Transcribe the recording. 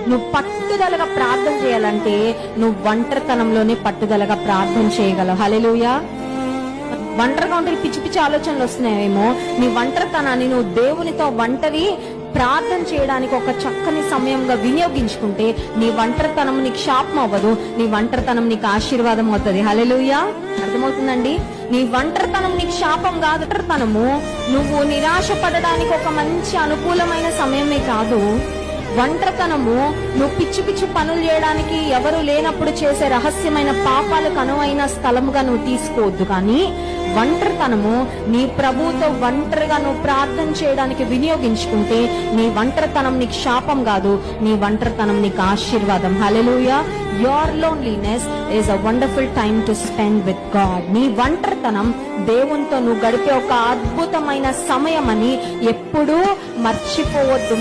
నువ్వు పట్టుదలగా ప్రార్థన చేయాలంటే నువ్వు ఒంటరితనంలోనే పట్టుదలగా ప్రార్థన చేయగలవు. హల్లెలూయా. ఒంటరిగా ఉంటే పిచ్చి పిచ్చి ఆలోచనలు వస్తున్నాయేమో. నీ ఒంటరితనాన్ని నువ్వు దేవునితో ఒంటరి ప్రార్థన చేయడానికి ఒక చక్కని సమయంగా వినియోగించుకుంటే నీ ఒంటరితనం నీకు శాపం అవ్వదు, నీ ఒంటరితనం నీకు ఆశీర్వాదం అవుతుంది. హల్లెలూయా. అర్థమవుతుందండి? నీ ఒంటరితనం నీకు శాపం కాదు. ఒంటరితనము నువ్వు నిరాశ పడడానికి ఒక మంచి అనుకూలమైన సమయమే కాదు. ఒంటరితనము నువ్వు పిచ్చి పిచ్చి పనులు చేయడానికి ఎవరు లేనప్పుడు చేసే రహస్యమైన పాపాలకు అనువైన స్థలముగా నువ్వు తీసుకోవద్దు. కానీ ఒంటరితనము నీ ప్రభువుతో ఒంటరిగా నువ్వు ప్రార్థన చేయడానికి వినియోగించుకుంటే నీ ఒంటరితనం నీకు శాపం కాదు, నీ ఒంటరితనం నీకు ఆశీర్వాదం. Hallelujah. Your loneliness is a wonderful time to spend with God. నీ ఒంటరితనం దేవునితో నువ్వు గడిపే ఒక అద్భుతమైన సమయం అని ఎప్పుడూ మర్చిపోవద్దు.